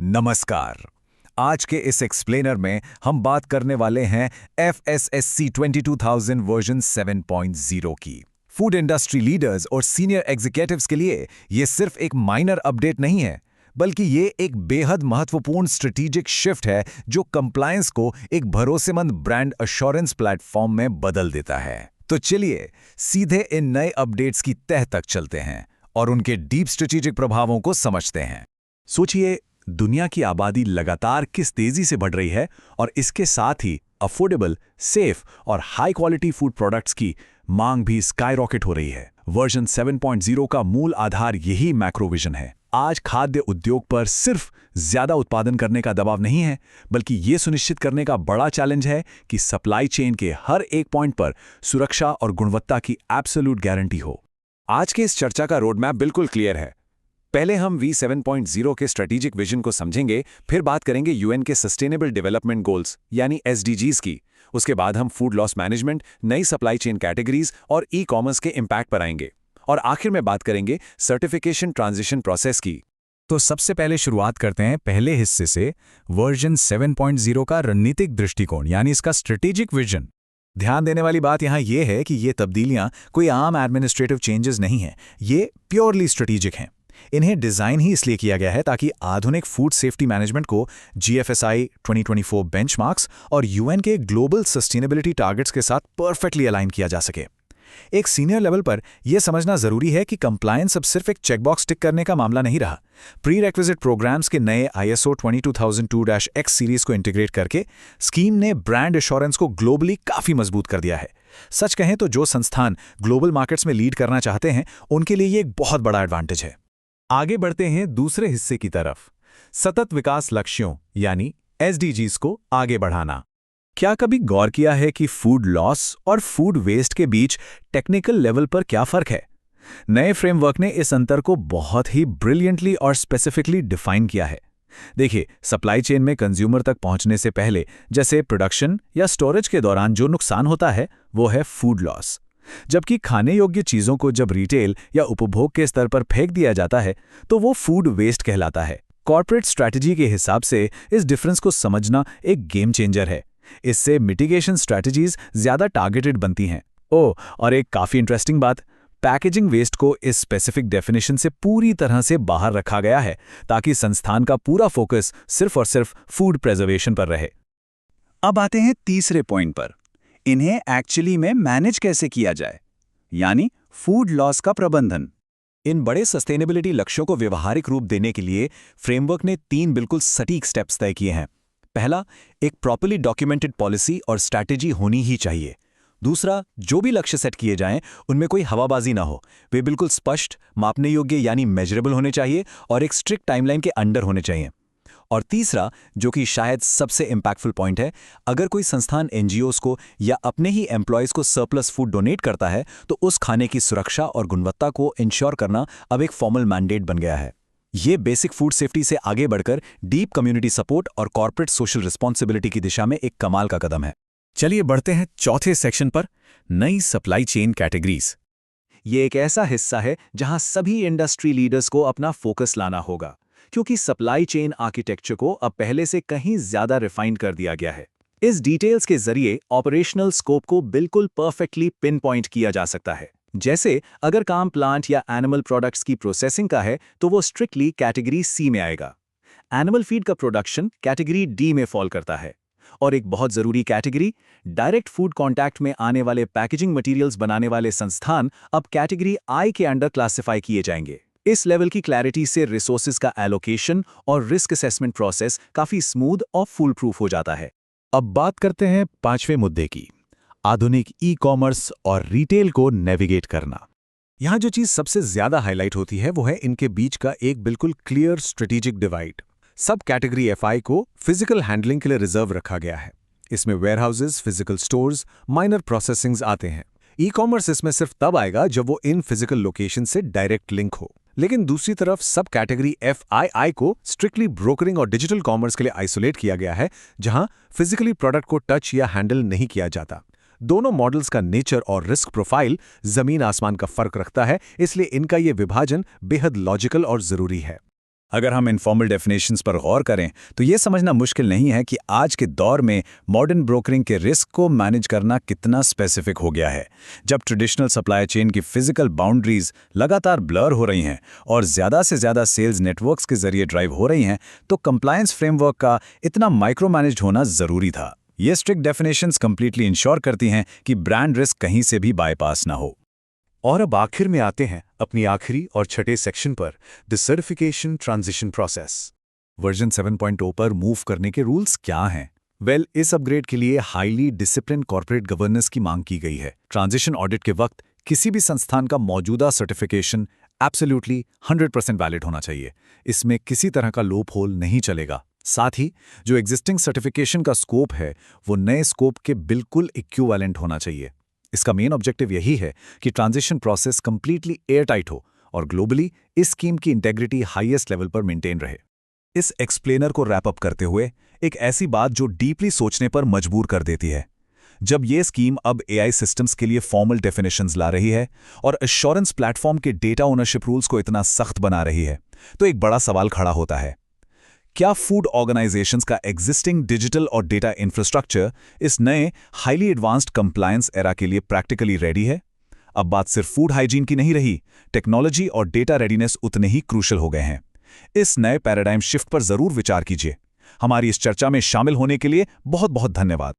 नमस्कार। आज के इस एक्सप्लेनर में हम बात करने वाले हैं FSSC 22000 वर्जन 7.0 की। फूड इंडस्ट्री लीडर्स और सीनियर एग्जीक्यूटिव्स के लिए ये सिर्फ एक माइनर अपडेट नहीं है, बल्कि ये एक बेहद महत्वपूर्ण स्ट्रेटेजिक शिफ्ट है जो कंप्लायंस को एक भरोसेमंद ब्रांड अश्योरेंस प्लेटफॉर्म में बदल देता है। तो चलिए सीधे इन नए अपडेट्स की तह तक चलते हैं और उनके डीप स्ट्रेटेजिक प्रभावों को समझते हैं। सोचिए, दुनिया की आबादी लगातार किस तेजी से बढ़ रही है और इसके साथ ही अफोर्डेबल, सेफ और हाई क्वालिटी फूड प्रोडक्ट्स की मांग भी स्काईरॉकेट हो रही है। वर्जन 7.0 का मूल आधार यही मैक्रोविजन है। आज खाद्य उद्योग पर सिर्फ ज्यादा उत्पादन करने का दबाव नहीं है, बल्कि ये सुनिश्चित करने का बड़ा चैलेंज है कि सप्लाई चेन के हर एक पॉइंट पर सुरक्षा और गुणवत्ता की एब्सोल्यूट गारंटी हो। आज के इस चर्चा का रोडमैप बिल्कुल क्लियर है। पहले हम V7.0 के स्ट्रेटेजिक विजन को समझेंगे, फिर बात करेंगे यूएन के सस्टेनेबल डेवलपमेंट गोल्स यानी SDGs की। उसके बाद हम फूड लॉस मैनेजमेंट, नई सप्लाई चेन कैटेगरीज और ई-कॉमर्स के इम्पैक्ट पर आएंगे। और आखिर में बात करेंगे सर्टिफिकेशन ट्रांजिशन प्रोसेस की। तो सबसे पहले शुरुआत करते हैं पहले हिस्से से, वर्जन 7.0 का रणनीतिक दृष्टिकोण यानी इसका स्ट्रेटेजिक विजन। ध्यान देने वाली बात यहाँ ये है कि ये तब्दीलियाँ कोई आम एडमिनिस्ट्रेटिव चेंजेस नहीं हैं, ये प्योरली स्ट्रेटेजिक हैं। इन्हें डिज़ाइन ही इसलिए किया गया है ताकि आधुनिक फूड सेफ्टी मैनेजमेंट को GFSI 2024 बेंचमार्क्स और यूएन के ग्लोबल सस्टेनेबिलिटी टारगेट्स के साथ परफेक्टली अलाइन किया जा सके। एक सीनियर लेवल पर यह समझना जरूरी है कि कंप्लायंस अब सिर्फ एक चेकबॉक्स टिक करने का मामला नहीं रहा। प्री रेक्विजिट प्रोग्राम्स के नए ISO 22002-X सीरीज को इंटीग्रेट करके स्कीम ने ब्रांड एश्योरेंस को ग्लोबली काफी मजबूत कर दिया है। सच कहें तो जो संस्थान ग्लोबल मार्केट्स में लीड करना चाहते हैं, उनके लिए ये एक बहुत बड़ा एडवांटेज है। आगे बढ़ते हैं दूसरे हिस्से की तरफ, सतत विकास लक्ष्यों यानी SDGs को आगे बढ़ाना। क्या कभी गौर किया है कि फूड लॉस और फूड वेस्ट के बीच टेक्निकल लेवल पर क्या फर्क है? नए फ्रेमवर्क ने इस अंतर को बहुत ही ब्रिलियंटली और स्पेसिफिकली डिफाइन किया है। देखिए, सप्लाई चेन में कंज्यूमर तक पहुंचने से पहले, जैसे प्रोडक्शन या स्टोरेज के दौरान जो नुकसान होता है, वो है फूड लॉस। जबकि खाने योग्य चीजों को जब रिटेल या उपभोग के स्तर पर फेंक दिया जाता है, तो वो फूड वेस्ट कहलाता है। कॉर्पोरेट स्ट्रैटेजी के हिसाब से इस डिफरेंस को समझना एक गेम चेंजर है। इससे मिटिगेशन स्ट्रैटेजीज ज्यादा टारगेटेड बनती हैं। और एक काफी इंटरेस्टिंग बात, पैकेजिंग वेस्ट को इस स्पेसिफिक डेफिनेशन से पूरी तरह से बाहर रखा गया है ताकि संस्थान का पूरा फोकस सिर्फ और सिर्फ फूड प्रिजर्वेशन पर रहे। अब आते हैं तीसरे पॉइंट पर, इन्हें एक्चुअली में मैनेज कैसे किया जाए, यानी फूड लॉस का प्रबंधन। इन बड़े सस्टेनेबिलिटी लक्ष्यों को व्यवहारिक रूप देने के लिए फ्रेमवर्क ने 3 बिल्कुल सटीक स्टेप्स तय किए हैं। पहला, एक प्रॉपर्ली डॉक्यूमेंटेड पॉलिसी और स्ट्रैटेजी होनी ही चाहिए। दूसरा, जो भी लक्ष्य सेट किए जाएं, उनमें कोई हवाबाजी ना हो, वे बिल्कुल स्पष्ट, मापने योग्य यानी मेजरेबल होने चाहिए और एक स्ट्रिक्ट टाइमलाइन के अंडर होने चाहिए। और तीसरा, जो कि शायद सबसे इंपैक्टफुल पॉइंट है, अगर कोई संस्थान NGOs को या अपने ही एम्प्लॉयज को सरप्लस फूड डोनेट करता है, तो उस खाने की सुरक्षा और गुणवत्ता को इंश्योर करना अब एक फॉर्मल मैंडेट बन गया है। ये बेसिक फूड सेफ्टी से आगे बढ़कर डीप कम्युनिटी सपोर्ट और कॉर्पोरेट सोशल रिस्पॉन्सिबिलिटी की दिशा में एक कमाल का कदम है। चलिए बढ़ते हैं चौथे सेक्शन पर, नई सप्लाई चेन कैटेगरीज। ये एक ऐसा हिस्सा है जहां सभी इंडस्ट्री लीडर्स को अपना फोकस लाना होगा, क्योंकि सप्लाई चेन आर्किटेक्चर को अब पहले से कहीं ज्यादा रिफाइंड कर दिया गया है। इस डिटेल्स के जरिए ऑपरेशनल स्कोप को बिल्कुल परफेक्टली पिन पॉइंट किया जा सकता है। जैसे अगर काम प्लांट या एनिमल प्रोडक्ट्स की प्रोसेसिंग का है, तो वो स्ट्रिक्टली कैटेगरी C में आएगा। एनिमल फीड का प्रोडक्शन कैटेगरी D में फॉल करता है। और एक बहुत जरूरी कैटेगरी, डायरेक्ट फूड कांटेक्ट में आने वाले पैकेजिंग मटेरियल्स बनाने वाले संस्थान अब कैटेगरी I के अंडर क्लासिफाई किए जाएंगे। इस लेवल की क्लैरिटी से रिसोर्सेज का एलोकेशन और रिस्क असेसमेंट प्रोसेस काफी स्मूथ और फुल प्रूफ हो जाता है। अब बात करते हैं पांचवें मुद्दे की, आधुनिक ई-कॉमर्स और रिटेल को नेविगेट करना। यहाँ जो चीज सबसे ज्यादा हाईलाइट होती है वो है इनके बीच का एक बिल्कुल क्लियर स्ट्रेटेजिक डिवाइड। सब कैटेगरी FI को फिजिकल हैंडलिंग के लिए रिजर्व रखा गया है। इसमें वेयरहाउसेज, फिजिकल स्टोर्स, माइनर प्रोसेसिंग्स आते हैं। ई-कॉमर्स इसमें सिर्फ तब आएगा जब वो इन फिजिकल लोकेशन से डायरेक्ट लिंक हो। लेकिन दूसरी तरफ सब कैटेगरी FII को स्ट्रिक्टली ब्रोकरिंग और डिजिटल कॉमर्स के लिए आइसोलेट किया गया है, जहां फिजिकली प्रोडक्ट को टच या हैंडल नहीं किया जाता। दोनों मॉडल्स का नेचर और रिस्क प्रोफाइल जमीन आसमान का फर्क रखता है, इसलिए इनका ये विभाजन बेहद लॉजिकल और जरूरी है। अगर हम इनफॉर्मल डेफिनेशंस पर गौर करें तो ये समझना मुश्किल नहीं है कि आज के दौर में मॉडर्न ब्रोकरिंग के रिस्क को मैनेज करना कितना स्पेसिफिक हो गया है। जब ट्रेडिशनल सप्लाई चेन की फिजिकल बाउंड्रीज लगातार ब्लर हो रही हैं और ज़्यादा से ज़्यादा सेल्स नेटवर्क्स के जरिए ड्राइव हो रही हैं, तो कंप्लायंस फ्रेमवर्क का इतना माइक्रो मैनेज होना ज़रूरी था। ये स्ट्रिक्ट डेफिनेशंस कंप्लीटली इंश्योर करती हैं कि ब्रांड रिस्क कहीं से भी बाईपास ना हो। और अब आखिर में आते हैं अपनी आखिरी और छठे सेक्शन पर, the certification transition process. Version 7.0 पर मूव करने के रूल्स क्या हैं? इस अपग्रेड के लिए हाईली डिसिप्लिन कॉर्पोरेट गवर्नेंस की मांग की गई है। ट्रांजिशन ऑडिट के वक्त किसी भी संस्थान का मौजूदा सर्टिफिकेशन एब्सोल्युटली 100% वैलिड होना चाहिए। इसमें किसी तरह का लूप होल नहीं चलेगा। साथ ही जो एग्जिस्टिंग सर्टिफिकेशन का स्कोप है वो नए स्कोप के बिल्कुल इक्विवेलेंट होना चाहिए। इसका मेन ऑब्जेक्टिव यही है कि ट्रांजिशन प्रोसेस कंप्लीटली एयरटाइट हो और ग्लोबली इस स्कीम की इंटेग्रिटी हाईएस्ट लेवल पर मेंटेन रहे। इस एक्सप्लेनर को रैप अप करते हुए एक ऐसी बात जो डीपली सोचने पर मजबूर कर देती है। जब ये स्कीम अब एआई सिस्टम्स के लिए फॉर्मल डेफिनेशंस ला रही है और एश्योरेंस प्लेटफॉर्म के डेटा ओनरशिप रूल्स को इतना सख्त बना रही है, तो एक बड़ा सवाल खड़ा होता है। क्या फूड ऑर्गेनाइजेशंस का एग्जिस्टिंग डिजिटल और डेटा इंफ्रास्ट्रक्चर इस नए हाईली एडवांस्ड कंप्लायंस एरा के लिए प्रैक्टिकली रेडी है? अब बात सिर्फ फूड हाइजीन की नहीं रही, टेक्नोलॉजी और डेटा रेडीनेस उतने ही क्रूशल हो गए हैं। इस नए पैराडाइम शिफ्ट पर जरूर विचार कीजिए। हमारी इस चर्चा में शामिल होने के लिए बहुत बहुत धन्यवाद।